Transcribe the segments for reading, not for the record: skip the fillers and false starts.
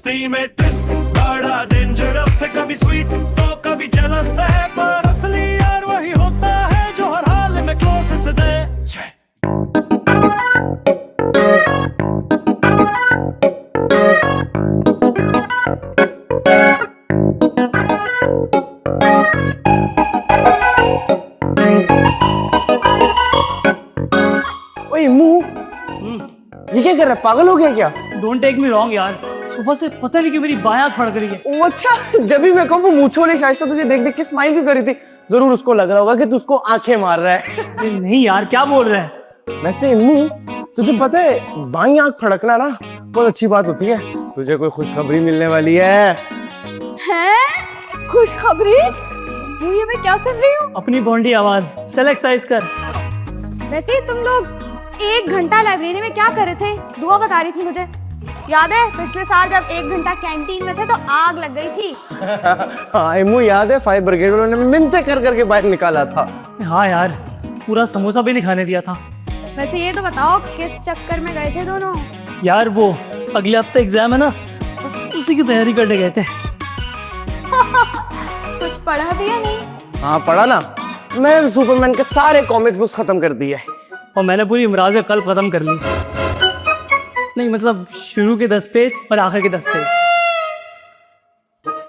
मस्ती में ट्विस्ट, बड़ा डेंजरस है, कभी स्वीट तो कभी जेलस है, पर असली यार वही होता है जो हर हाल में क्लोजेस्ट दे। ओए मुंह, ये क्या कर रहा है? पागल हो गया क्या? डोंट टेक मी रॉन्ग यार, सुबह से पता नहीं क्यों मेरी बायां आंख फड़क रही है। ओ अच्छा, जब भी मैं कहूँ वो मूंछों वाली शाइस्ता तुझे देख देख के स्माइल क्यों करी थी? जरूर उसको लग रहा होगा कि तू उसको आंखें मार रहा है। नहीं यार, क्या बोल रहे हैं? वैसे मुंह, तुझे पता है बाई आंख फड़कना ना बहुत अच्छी बात होती है। तुझे कोई खुशखबरी मिलने वाली है। हैं? खुशखबरी? ये मैं क्या सुन रही हूँ? अपनी बॉन्डी आवाज, चल एक्सरसाइज कर। वैसे तुम लोग 1 घंटा लाइब्रेरी में क्या कर रहे थे? दुआ बता रही थी मुझे। याद है पिछले साल जब 1 घंटा कैंटीन में थे तो आग लग गई थी। हाँ एमू, याद है फायर ब्रिगेड वालों ने मिन्नतें कर करके बाहर निकाला था। हाँ यार, पूरा समोसा भी नहीं खाने दिया था। वैसे ये तो बताओ किस चक्कर में गए थे दोनों? यार वो अगले हफ्ते एग्जाम है ना, बस उसी की तैयारी करने गए थे। कुछ पढ़ा भी है नहीं? हाँ पढ़ा ना, मैंने सुपरमैन के सारे कॉमिक बुक्स खत्म कर दिए। और मैंने पूरी इमराज कल खत्म कर ली। नहीं मतलब शुरू के 10 पेज और आखिर के 10 पेज।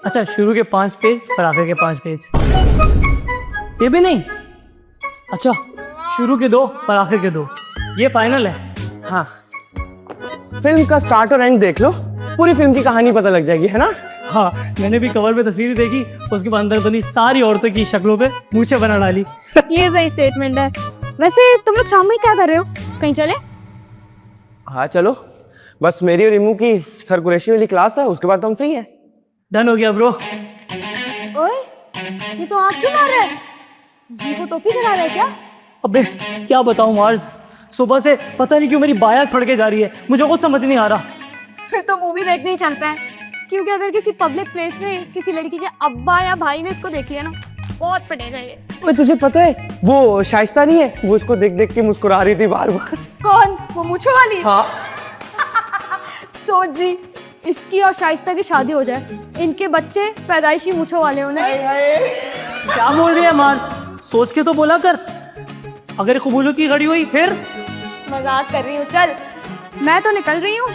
अच्छा, शुरू के 5 पेज और आखिर के 5 पेज। ये भी नहीं? अच्छा, शुरू के 2 और आखिर के 2। ये फाइनल है। हाँ, फिल्म का स्टार्ट और एंड देख लो, पूरी फिल्म की कहानी पता लग जाएगी, है ना? हाँ, मैंने भी कवर पे तस्वीर देखी, उसके बाद अंदर बनी सारी औरतों की शक्लों पे मूछें बना डाली। ये सही स्टेटमेंट है। वैसे तुम लोग शाम में क्या कर रहे हो? कहीं चले? हाँ चलो, बस मेरी और इमू की सर्कुलेशन वाली क्लास है, उसके बाद तो हम फ्री हैं। डन हो गया ब्रो। ओए, ये तो आग क्यों मार रहा है? जी को टोपी करा रहा है क्या? अबे क्या बताऊं मार्स, सुबह से पता नहीं क्यों मेरी बायां आंख फड़ के जा रही है, मुझे कुछ समझ नहीं आ रहा। फिर तो मूवी देखने ही चलता है, क्योंकि अगर किसी पब्लिक प्लेस में किसी लड़की के अब्बा या भाई ने इसको देख लिया ना, बहुत पटेगा ये। ओए तुझे पता है वो शाइस्ता नहीं है, वो इसको देख देख के मुस्कुरा रही थी बार बार। कौन? वो मूंछों वाली? हाँ। सोच जी, इसकी और शाइस्ता की शादी हो जाए, इनके बच्चे पैदाइशी मूंछों वाले होने। क्या बोल रही है मार्स? सोच के तो बोला कर। अगर कबूलों की घड़ी हुई फिर? मजाक कर रही हूँ, चल मैं तो निकल रही हूँ।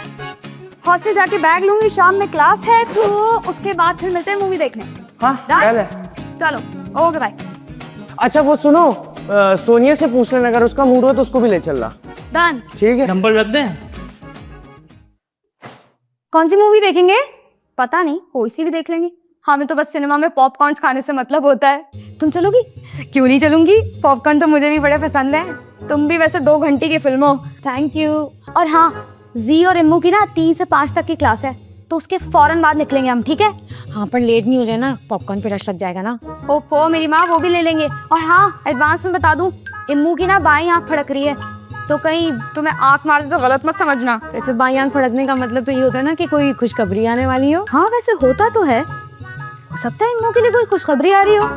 हॉस्टल जाके बैग लूंगी, शाम में क्लास है तो उसके बाद फिर मिलते हैं मूवी देखने। हाँ Done? है। चलो ओके बाय। अच्छा वो सुनो, सोनिया से पूछ लेना, अगर उसका मूड हो तो उसको भी ले चलना। डन। ठीक है। नंबर रख दें? कौन सी मूवी देखेंगे? पता नहीं, कोई सी भी देख लेंगे। हमें तो बस सिनेमा में पॉपकॉर्न खाने से मतलब होता है। तुम चलोगी? क्यों नहीं चलूंगी, पॉपकॉर्न तो मुझे भी बड़े पसंद है। तुम भी वैसे 2 घंटे की फिल्म हो। Thank you. और हाँ, जी और इम्मू की ना 3 से 5 तक की क्लास है, तो उसके फौरन बाद निकलेंगे हम, ठीक है? हाँ पर लेट नहीं हो जाए ना, पॉपकॉर्न पे रश लग जाएगा ना। ओहो मेरी माँ, वो भी ले लेंगे। और हाँ, एडवांस में बता दूं, इम्मू की ना बाईं आंख फड़क रही है, तो कहीं तुम्हें आंख मार दे तो गलत मत समझना। वैसे बाई आंख फड़कने का मतलब तो ये होता है ना कि कोई खुशखबरी आने वाली हो। हाँ वैसे होता तो है, हो सकता है इम्मू के लिए कोई खुशखबरी आ रही हो।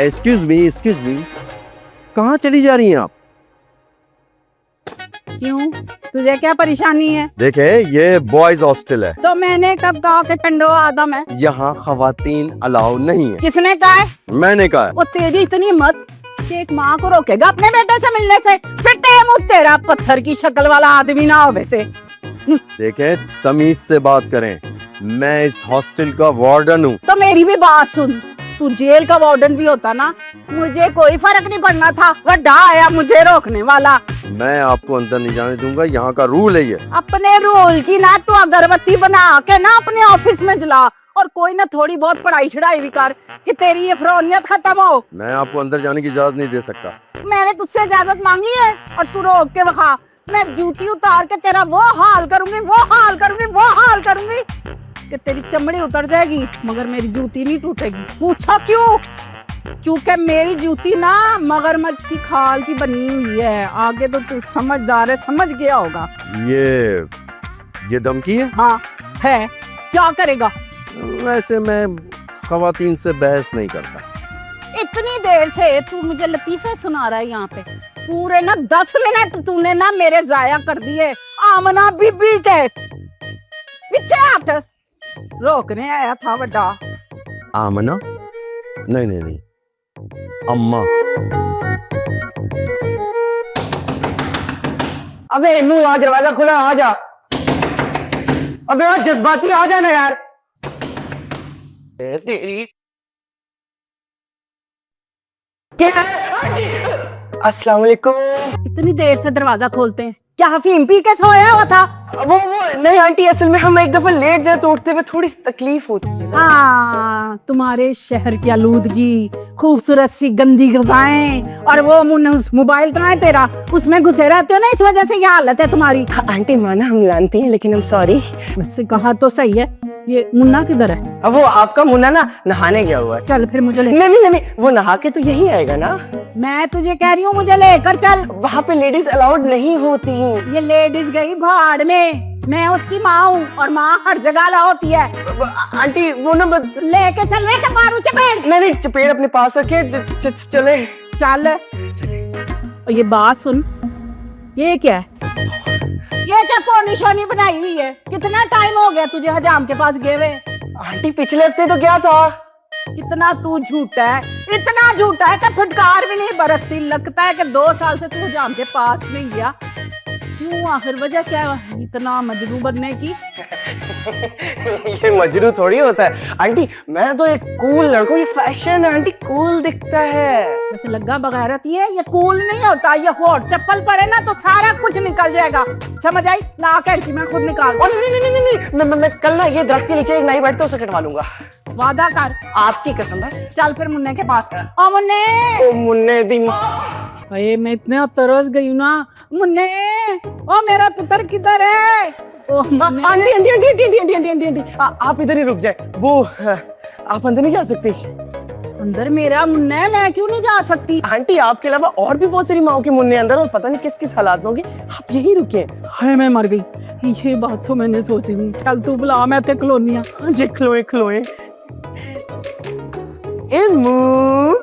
एक्सक्यूज मी, कहाँ चली जा रही हैं आप? क्यों, तुझे क्या परेशानी है? देखे ये बॉयज हॉस्टल है, तो मैंने कब कहा कि टंडो आदम है? यहाँ खवातीन अलाउ नहीं है। किसने कहा है? मैंने कहा है। वो तेरी इतनी मत कि एक माँ को रोकेगा अपने बेटे से मिलने से? फिर तेरा पत्थर की शक्ल वाला आदमी ना हो बेटे। देखे तमीज से बात करें, मैं इस हॉस्टल का वार्डन हूँ। तो मेरी भी बात सुन, तू जेल का वार्डन भी होता ना, मुझे कोई फर्क नहीं पड़ना था। वड्डा आया मुझे रोकने वाला। मैं आपको अंदर नहीं जाने दूंगा, यहाँ का रूल है ये। अपने रूल की ना तू अगरबत्ती बना के ना अपने ऑफिस में जला, और कोई ना थोड़ी बहुत पढ़ाई छड़ाई भी कर कि तेरी ये फरौनियत खत्म हो। मैं आपको अंदर जाने की इजाजत नहीं दे सकता। मैंने तुझसे इजाजत मांगी है और तू रोक के बखा। मैं जूती उतार के तेरा वो हाल करूंगी, वो हाल करूंगी, वो हाल करूंगी कि तेरी चमड़ी उतर जाएगी मगर मेरी जूती नहीं टूटेगी। पूछा क्यों? क्योंकि मेरी जूती ना मगरमच्छ की खाल की बनी हुई है। आगे तो तू समझदार है, समझ गया होगा। ये धमकी है? हाँ है, क्या करेगा? वैसे मैं खवातीन से बहस नहीं करता। इतनी देर से तू मुझे लतीफे सुना रहा है यहाँ पे। पूरे ना 10 मिनट तूने ना मेरे जाया कर दिए। आमना बीबी के पीछे हट, रोकने आया था बड़ा। आमना? नहीं, अम्मा। अबे इन्नू, आज दरवाजा खुला, आ जा। अबे आज जज्बाती आ जाना यार। तेरी क्या है? अस्सलाम वालेकुम। इतनी देर से दरवाजा खोलते हैं, क्या अफीम पी के सोया हुआ था? वो नहीं आंटी, असल में हम एक दफा लेट जाए तो उठते हुए थोड़ी सी तकलीफ होती है ना। हाँ, तुम्हारे शहर की आलूदगी, खूबसूरत सी गंदी ग़िज़ाएं और वो मोबाइल कहाँ है तेरा? उसमें घुसे रहते हो ना, इस वजह से ये हालत है तुम्हारी। आंटी माना हम जानती हैं, लेकिन हम सॉरी। वैसे कहा तो सही है। ये मुन्ना किधर है? अब वो आपका मुन्ना ना नहाने गया हुआ है। चल फिर मुझे ले। नहीं, वो नहा के तो यही आएगा ना। मैं तुझे कह रही हूँ मुझे लेकर चल। वहाँ पे लेडीज अलाउड नहीं होती। ये लेडीज गई भाड़ में, मैं उसकी माँ हूँ और माँ हर जगह ला होती है। आंटी वो ना लेके चल रहे क्या मारू चपेट? नहीं, चपेट अपने पास रखे। चले चल। और ये बात सुन, ये क्या है? ये क्या पोनी शोनी बनाई हुई है? कितना टाइम हो गया तुझे हजाम के पास गए हुए? आंटी पिछले हफ्ते तो क्या था। कितना तू झूठा है, इतना झूठा है कि फटकार भी नहीं बरसती। लगता है कि 2 साल से तू हजाम के पास नहीं गया। क्यों? आखिर वजह क्या है इतना मजनू बनने की? ये मजनू थोड़ी होता है आंटी, मैं तो एक कूल लड़का हूँ। ये फैशन है आंटी, कूल दिखता है। वैसे लगा बगैरत ये कूल नहीं होता। ये होट चप्पल पड़े ना तो सारा कुछ निकल जाएगा, समझ आई? ला कैंची मैं खुद निकाल। नहीं, मैं कल ना ये दरख्त के नीचे एक नई बैठते उसे कटवा लूंगा। वादा कर। आपकी कसम बस। चल फिर मुन्ने के पास। ओ मुन्ने, ओ मुन्ने दी। अरे मैं इतना तरस गई हूँ ना। मुन्ने, ओ मेरा पुत्र किधर है? ओ आंटी, आप इधर ही रुक जाए। वो आप अंदर नहीं जा सकती। अंदर मेरा मुन्ना है, मैं क्यों नहीं जा सकती? आंटी आपके अलावा और भी बहुत सारी माओ के मुन्ने अंदर, और पता नहीं किस किस हालात में होंगे। आप यही रुके। हाय मैं मर गई। ये बात तो मैंने सोची नहीं। चल तू बुला, मैं ते कलोनिया। जी खलोए। इम्मू,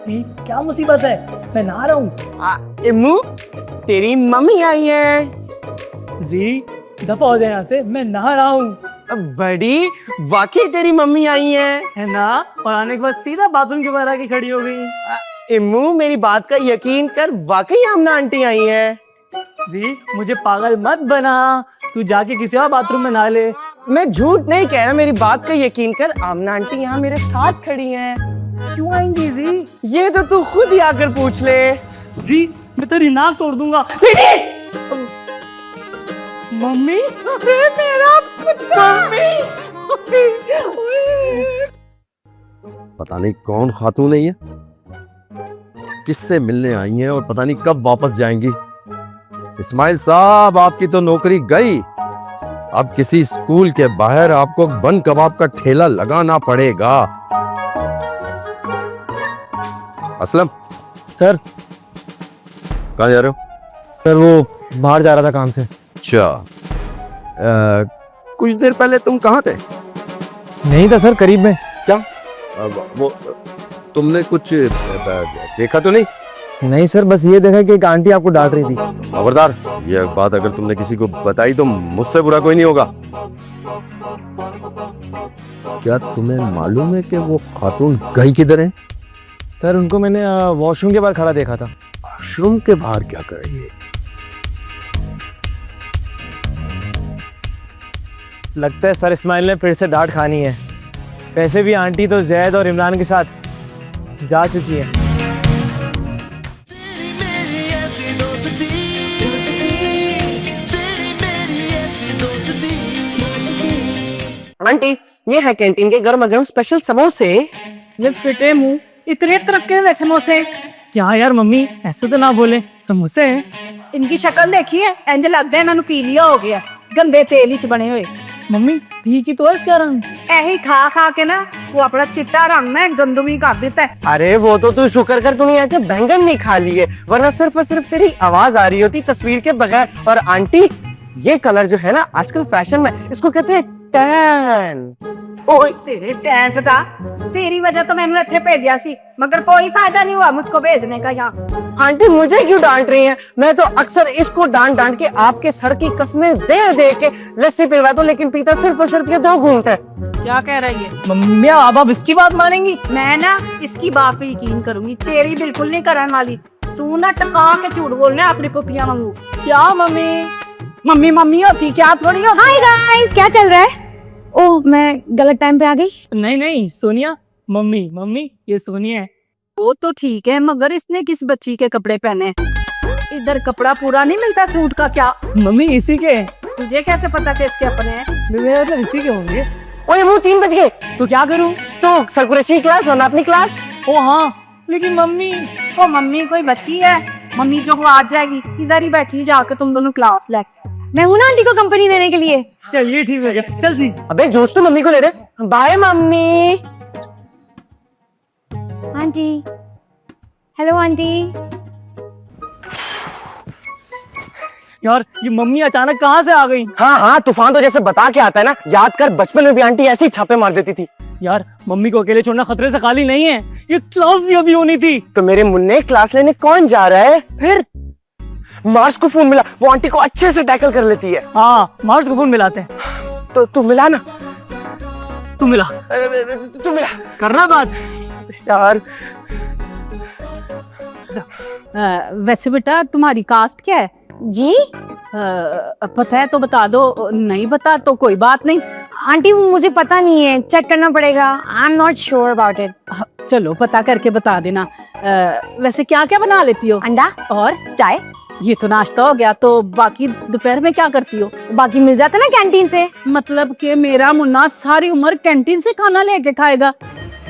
क्या मुसीबत है? मैं नहा रहा हूँ। इम्मू तेरी मम्मी आई है। जी दफा हो जाए यहाँ से, मैं नहा रहा हूँ। बड़ी वाकई तेरी मम्मी आई है ना? और आने के बाद सीधा बाथरूम के बाहर आके खड़ी हो गई। इम्मू मेरी बात का यकीन कर, वाकई आमना आंटी आई है। जी मुझे पागल मत बना, तू जाके किसी और बाथरूम में नहा ले। मैं झूठ नहीं कह रहा, मेरी बात का यकीन कर। आमना आंटी यहाँ मेरे साथ खड़ी हैं। क्यों आएंगी जी? ये तो तू खुद ही आकर पूछ ले। जी मैं तेरी नाक तोड़ दूंगा। मम्मी, अरे मेरा पता नहीं कौन खातून है ये, किससे मिलने आई हैं और पता नहीं कब वापस जाएंगी। इस्माइल साहब आपकी तो नौकरी गई, अब किसी स्कूल के बाहर आपको बन कबाब का ठेला लगाना पड़ेगा। असलम सर। कहाँ जा रहे हो? सर वो बाहर जा रहा था काम से। अच्छा, कुछ देर पहले तुम कहाँ थे? नहीं था सर, करीब में। क्या वो तुमने कुछ देखा तो नहीं? नहीं सर, बस ये देखा कि एक आंटी आपको डांट रही थी। खबरदार, ये बात अगर तुमने किसी को बताई तो मुझसे बुरा कोई नहीं होगा। क्या तुम्हें मालूम है कि वो खातून गई किधर है? सर उनको मैंने वॉशरूम के बाहर खड़ा देखा था। वॉशरूम के बाहर क्या कर रही है? लगता है सर इस्माइल ने फिर से डांट खानी है। वैसे भी आंटी तो जैद और इमरान के साथ जा चुकी है। तेरी मेरी ऐसी दोस्ती, तेरी मेरी ऐसी दोस्ती। आंटी ये है कैंटीन के गर्मा गर्म स्पेशल समोसे। ये फिटे मुंह, इतने तरक्के हुए समोसे। क्या यार मम्मी, ऐसे तो ना बोले, समोसे हैं। इनकी शक्ल देखी है, इंज लगदा है इन्होंने पी लिया हो गया, गंदे तेल च बने हुए। मम्मी ठीक ही तो है इसका रंग। ऐही खा खा के ना वो अपना चिट्टा रंग ना गंदमी कर देता है। अरे वो तो तू शुक्र कर तूने यहाँ के बैंगन नहीं खा लिए, वरना सिर्फ और सिर्फ तेरी आवाज आ रही होती तस्वीर के बगैर। और आंटी ये कलर जो है ना आजकल फैशन में, इसको कहते हैं टैन। ओए तेरे टैंट दा, तेरी वजह तो मैंने इत्थे भेजा सी, मगर कोई फायदा नहीं हुआ मुझको भेजने का यहाँ। आंटी मुझे क्यों डांट रही हैं? मैं तो अक्सर इसको डांट डांट के आपके सर की कसमें दे दे के लस्सी पिलवा दूं, लेकिन पीता सिर्फ और सिर्फ ये 2 घूंट है। क्या कह रही है? मम्मी अब इसकी बात मानेंगी? मैं ना इसकी बात पे यकीन करूंगी, तेरी बिल्कुल नहीं करने वाली। तू ना टका के झूठ बोलना अपनी पपिया वांगू। क्या मम्मी मम्मी मम्मी होती क्या थोड़ी होती। हाय गाइस, क्या चल रहा है? ओह, मैं गलत टाइम पे आ गई। नहीं नहीं सोनिया, मम्मी मम्मी ये सोनिया है। वो तो ठीक है, मगर इसने किस बच्ची के कपड़े पहने? इधर कपड़ा पूरा नहीं मिलता सूट का क्या? मम्मी इसी के हैं। तुझे कैसे पता कि इसके अपने हैं? मेरे मतलब इसी के होंगे। ओए वो 3 बज गए, तो क्या करूं? तो सरकुरेशी क्लास और अपनी क्लास। ओ हाँ, लेकिन मम्मी ओ मम्मी कोई बच्ची है? मम्मी जो वो आ जाएगी, इधर ही बैठी जाके तुम दोनों क्लास ले। मैं हूं ना आंटी को कंपनी देने के लिए। चलिए ठीक है, चल सी। अबे जोश तो मम्मी को ले दे। Bye mummy. Aunty, hello aunty. यार ये मम्मी अचानक कहाँ से आ गई? हाँ हाँ, तूफान तो जैसे बता के आता है ना। याद कर बचपन में भी आंटी ऐसे ही छापे मार देती थी। यार मम्मी को अकेले छोड़ना खतरे से खाली नहीं है, ये क्लास भी अभी होनी थी। तो मेरे मुन्ने क्लास लेने कौन जा रहा है? फिर मार्स को फोन मिला, वो आंटी को अच्छे से टैकल कर लेती है। हाँ मार्स को फोन मिलाते हैं। तो तू मिला ना। तू मिला, तू मिला करना बात। यार। वैसे बेटा तुम्हारी कास्ट क्या है? जी पता है तो बता दो, नहीं बता तो कोई बात नहीं। आंटी मुझे पता नहीं है, चेक करना पड़ेगा। I am not sure about it. चलो पता करके बता देना। वैसे क्या क्या बना लेती हो? अंडा और चाय, ये तो नाश्ता हो गया, तो बाकी दोपहर में क्या करती हो? बाकी मिल जाता ना कैंटीन से। मतलब कि मेरा मुन्ना सारी उम्र कैंटीन से खाना लेके खाएगा?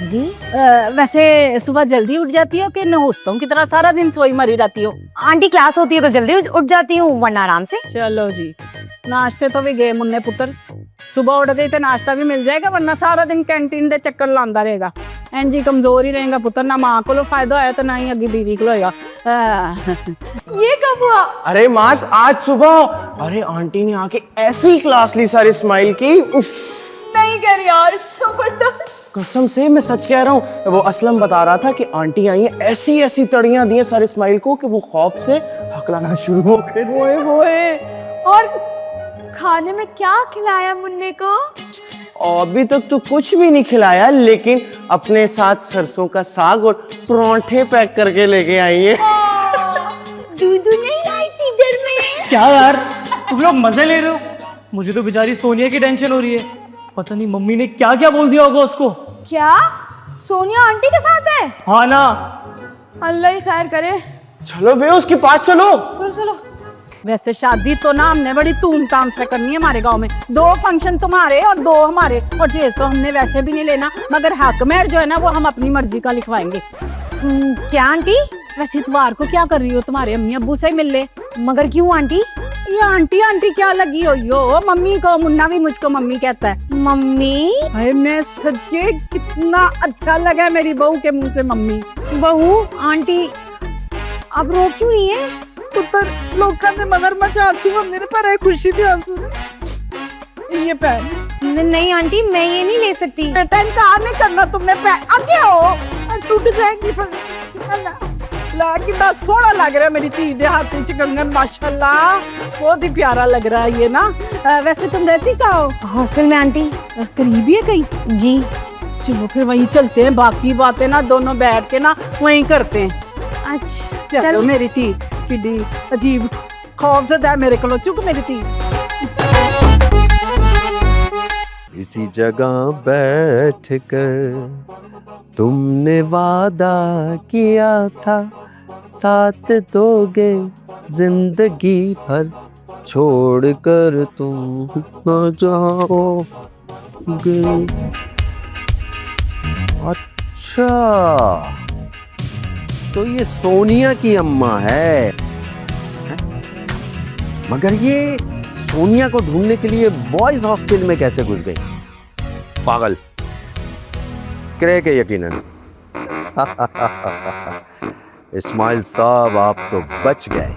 जी वैसे सुबह जल्दी उठ जाती हो कि नहुस्तों की तरह सारा दिन सोई मरी रहती हो? आंटी क्लास होती है तो जल्दी उठ जाती हूँ, वरना आराम से। चलो जी, नाश्ते तो भी गए मुन्ने पुत्र। सुबह उठ गई तो नाश्ता भी मिल जाएगा, वरना सारा दिन कैंटीन दे चक्कर लांदा रहेगा। एनजी कमजोर ही रहेगा पुत्र, ना माँ को फायदा होया तो ना ही अगे बीवी को होएगा। ये कब हुआ? अरे मार्स आज सुबह, अरे आंटी ने आके ऐसी क्लास ली सारी स्माइल की। उफ, नहीं कर यार, जबरदस्त। कसम से मैं सच कह रहा हूँ। वो असलम बता रहा था कि आंटी आई है, ऐसी ऐसी तड़ियां दी हैं सारे स्माइल को कि वो खौफ से हकलाना शुरू हो गए। ओए और खाने में क्या खिलाया मुन्ने को? अभी तक तो कुछ भी नहीं खिलाया, लेकिन अपने साथ सरसों का साग और परांठे पैक करके लेके आई है। दूध नहीं लाई फीडर में? क्या यार तुम लोग मजे ले रहे हो? मुझे तो बेचारी सोनिया की टेंशन हो रही है। पता नहीं मम्मी ने क्या क्या बोल दिया होगा उसको। क्या सोनिया आंटी के साथ है? हाँ ना। अल्लाह ही खैर करे। चलो बे उसके पास चलो। चलो। वैसे शादी तो ना हमने बड़ी धूमधाम से करनी है हमारे गांव में। 2 फंक्शन तुम्हारे और 2 हमारे, और जेज तो हमने वैसे भी नहीं लेना, मगर हक मेहर जो है ना वो हम अपनी मर्जी का लिखवाएंगे। क्या आंटी? वैसे इतवार को क्या कर रही हो? तुम्हारे अम्मी अब्बू से मिल ले। मगर क्यों आंटी? ये आंटी आंटी क्या लगी हो यो? मम्मी को, मुन्ना भी मुझको मम्मी कहता है। मम्मी? अरे मैं सच्चे कितना अच्छा लगा मेरी बहू के मुंह से मम्मी। बहू आंटी अब रो क्यों रही है? पुत्र लोगों ने मगरमच्छ आंसू मेरे पर है, खुशी थी आंसू ये पहन। नहीं आंटी मैं ये नहीं ले सकती। बेटा इनकार नहीं करना तुमने, पहन आगे हो टूट जाएगी फिर। कितना सोहना लग रहा है मेरी धी दे हाथ च कंगन, माशाल्लाह बहुत ही प्यारा लग रहा है ये ना। वैसे तुम रहती कहाँ हो? हॉस्टल में आंटी। करीब ही है कहीं? जी। चलो फिर वहीं चलते हैं, बाकी बातें ना दोनों बैठ के ना वहीं करते हैं। अच्छा चलो मेरी थी किड्डी अजीब खौफ से है मेरे को, चुप मेरी थी। इसी जगह बैठ कर तुमने वादा किया था, साथ दोगे जिंदगी भर, छोड़ कर तुम न जाओगे। अच्छा तो ये सोनिया की अम्मा है। मगर ये सोनिया को ढूंढने के लिए बॉयज हॉस्टल में कैसे घुस गई? पागल, क्रैक है यकीनन। इस्माइल साहब आप तो बच गए।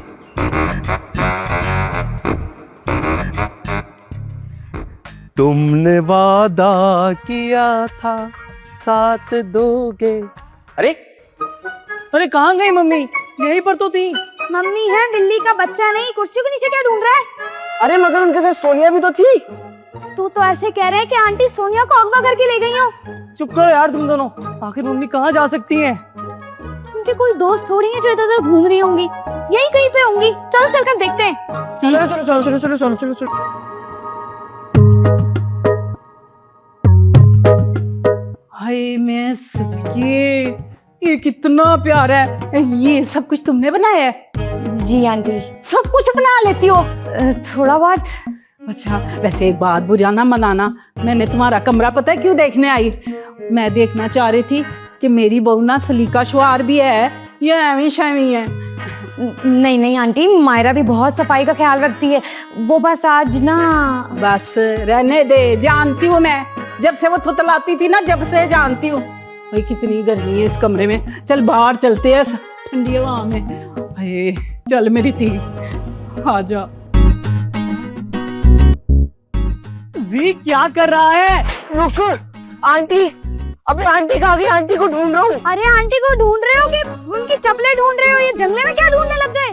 तुमने वादा किया था साथ दोगे। अरे अरे कहाँ गई मम्मी? यहीं पर तो थी। मम्मी है, दिल्ली का बच्चा नहीं, कुर्सियों के नीचे क्या ढूंढ रहा है? अरे मगर उनके साथ सोनिया भी तो थी। तू तो ऐसे कह रहे हैं कि आंटी सोनिया को अगवा करके ले गई हो। चुप करो यार तुम दोनों, आखिर मम्मी कहाँ जा सकती हैं? उनके कोई दोस्त थोड़ी है जो इधर उधर घूम रही होंगी, यही कहीं पे होंगी। चलो चलकर देखते हैं। चलो चलो चलो चलो चलो चलो चलो चलो। हाय मैं सदके, ये कितना प्यारा है। ये सब कुछ तुमने बनाया है? जी आंटी, सब कुछ बना लेती हो? थोड़ा बहुत। अच्छा, वैसे एक बात बुरा ना मनाना, मैंने तुम्हारा कमरा पता है क्यों देखने आई? मैं देखना चाह रही थी कि मेरी बहू ना सलीका शुआर भी है या एवी शैवी है। नहीं नहीं आंटी, मायरा भी बहुत सफाई का ख्याल रखती है। वो बस आज ना। बस रहने दे, जानती हूँ मैं, जब से वो थुतलाती थी ना, जब से जानती हूँ। भाई कितनी गर्मी है इस कमरे में, चल बाहर चलते हैं ठंडी हवा में। भाई चल मेरी थी, आ जा। जी क्या कर रहा है? रुक आंटी, अबे आंटी कहाँ गई? आंटी को ढूंढ रहा हूँ। अरे आंटी को ढूंढ रहे हो कि उनकी चप्पलें ढूंढ रहे हो? ये जंगले में क्या ढूंढने लग गए?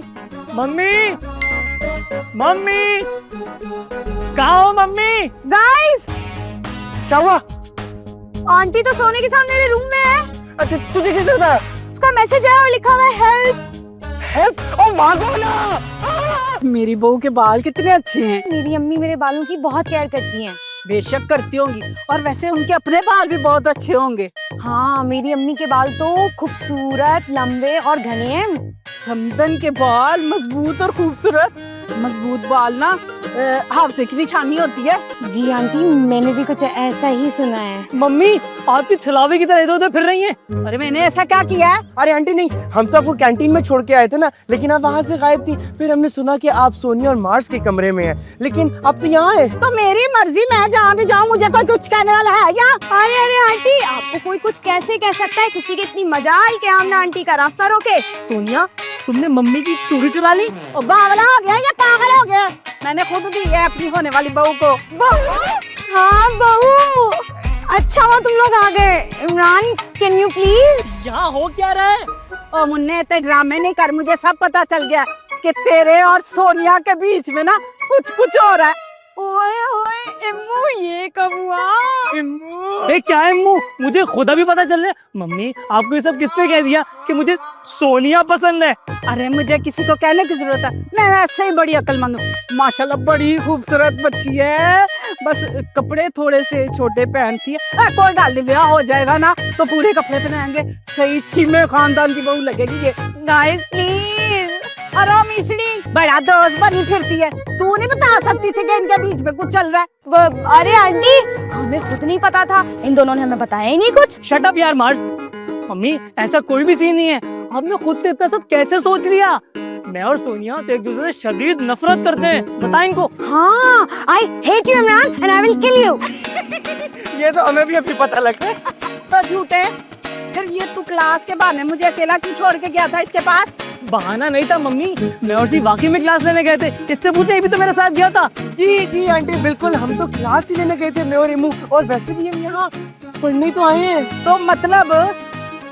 मम्मी, मम्मी, कहाँ हो मम्मी? गाइस, क्या हुआ? आंटी तो सोने के साथ मेरे रूम में है। अरे तुझे किसने बताया? उसका मैसेज आया और लिखा हुआ है हेल्प। हेल्प? ओ भागो ना। मेरी बहू के बाल कितने अच्छे हैं। मेरी अम्मी मेरे बालों की बहुत केयर करती हैं। बेशक करती होंगी, और वैसे उनके अपने बाल भी बहुत अच्छे होंगे। हाँ, मेरी अम्मी के बाल तो खूबसूरत, लंबे और घने हैं। समदन के बाल मजबूत और खूबसूरत। मजबूत बाल ना हाफजे की निशानी होती है। जी आंटी, मैंने भी कुछ ऐसा ही सुना है। मम्मी आपकी छलावे की तरह इधर उधर फिर रही हैं। अरे मैंने ऐसा क्या किया है? अरे आंटी नहीं, हम तो आपको कैंटीन में छोड़ के आए थे ना, लेकिन आप वहाँ से गायब थी। फिर हमने सुना कि आप सोनिया और मार्स के कमरे में हैं, लेकिन आप तो यहाँ है। तो मेरी मर्जी, मैं जहाँ भी जाऊँ, मुझे कोई कुछ कहने वाला है क्या? अरे अरे आंटी, आपको कोई कुछ कैसे कह सकता है? किसी की इतनी मजाल कि हमने आंटी का रास्ता रोके। सोनिया तुमने मम्मी की चूड़ी चुरा ली? ओ बावला हो गया या पागल हो गया? मैंने खुद दी है अपनी होने वाली बहू को। हाँ बहू, अच्छा हुआ तुम लोग आ गए। Imran, can you please? यहाँ हो क्या रहा है? ओ मुन्ने, इतने ड्रामे नहीं कर, मुझे सब पता चल गया कि तेरे और सोनिया के बीच में ना कुछ हो रहा है। ओए ओए इम्मू, ये कब हुआ? क्या है इम्मू? मुझे खुद अभी पता चल रहा है। मम्मी आपको ये सब किसने कह दिया कि मुझे सोनिया पसंद है? अरे मुझे किसी को कहने की जरूरत है, मैं वैसे ही बड़ी अक्लमंद हूँ। माशाल्लाह बड़ी खूबसूरत बच्ची है, बस कपड़े थोड़े से छोटे पहनती है। कोई गल नहीं, ब्याह हो जाएगा ना तो पूरे कपड़े पहनाएंगे, सही छीमे खानदान की बहू लगेगी ये। Guys please. अरे मिसड़ी बड़ा दोस्त बनी फिरती है, तू नहीं बता सकती थी कि इनके बीच में कुछ चल रहा है? अरे आंटी, हमें खुद नहीं पता था, इन दोनों ने हमें बताया ही नहीं कुछ। शट अप यार मार्स। मम्मी ऐसा कोई भी सीन नहीं है, आपने खुद से इतना सब कैसे सोच लिया? मैं और सोनिया तो एक दूसरे से शदीद नफरत करते हैं, बता इनको। हाँ, I hate you Imran and I will kill you. ये तो हमें भी अभी पता लगा। तो झूठे, फिर ये तू क्लास के बहाने मुझे अकेला क्यों छोड़ के गया था इसके पास? बहाना नहीं था मम्मी, मैं और दी वाकई में क्लास लेने गए थे। इससे पूछे, ये भी तो मेरे साथ गया था। जी आंटी बिल्कुल, हम तो क्लास ही लेने गए थे, मैं और इमू, और वैसे भी हम यहाँ पढ़ने तो आए हैं। तो मतलब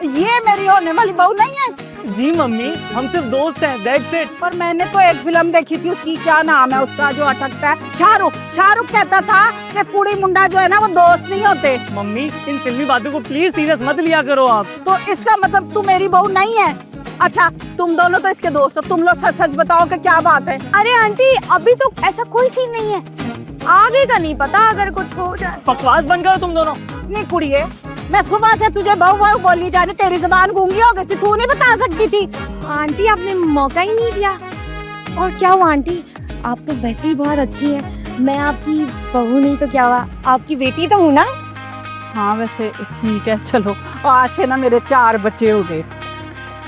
ये मेरी होने वाली बहू नहीं है? जी मम्मी, हम सिर्फ दोस्त हैं, दैट्स इट। पर मैंने तो एक फिल्म देखी थी, उसकी क्या नाम है उसका जो अटकता है, शाहरुख कहता था कि कुड़ी मुंडा जो है ना वो दोस्त नहीं होते। मम्मी इन फिल्मी बातों को प्लीज सीरियस मत लिया करो आप। तो इसका मतलब तू मेरी बहू नहीं है? अच्छा, तुम दोनों तो इसके दोस्त हो, तुम लोग सच सच बताओ कि क्या बात है? अरे आंटी, अभी तो ऐसा कोई सीन नहीं है, आगे का नहीं पता, अगर कुछ हो जाए। बकवास बंद करो तुम दोनों। नहीं कुड़िए, मैं सुबह से तुझे बहू बोली जाने, तेरी जुबान गूंगी हो गई थी, तू नहीं बता सकती थी? आंटी आपने मौका ही नहीं दिया। और क्या हुआ आंटी, आप तो वैसे ही बहुत अच्छी हैं। मैं आपकी बहू नहीं तो क्या हुआ, आपकी बेटी तो हूँ ना। हाँ वैसे ठीक है, चलो आज से ना मेरे 4 बच्चे हो गए।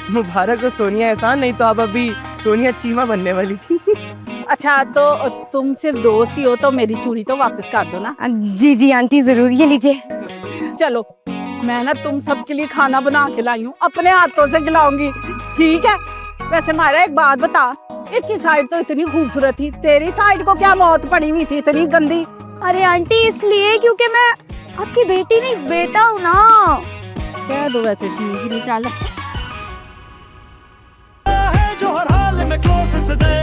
मुबारक हो सोनिया एहसान, नहीं तो आप अभी सोनिया चीमा बनने वाली थी। अच्छा तो तुम सिर्फ दोस्त ही हो तो मेरी चूड़ी तो वापस कर दो ना। जी जी आंटी जरूर, ये लीजिए। चलो मैं ना तुम सबके लिए खाना बना के लाई हूँ, अपने हाथों से खिलाऊंगी, ठीक है। वैसे मायरा एक बात बता, इसकी साइड तो इतनी खूबसूरत थी, तेरी साइड को क्या मौत पड़ी हुई थी इतनी गंदी? अरे आंटी इसलिए क्योंकि मैं आपकी बेटी नहीं बेटा हूँ ना। कह दो वैसे ठीक ही नहीं। चल है जो हर हाल में क्लोज से दे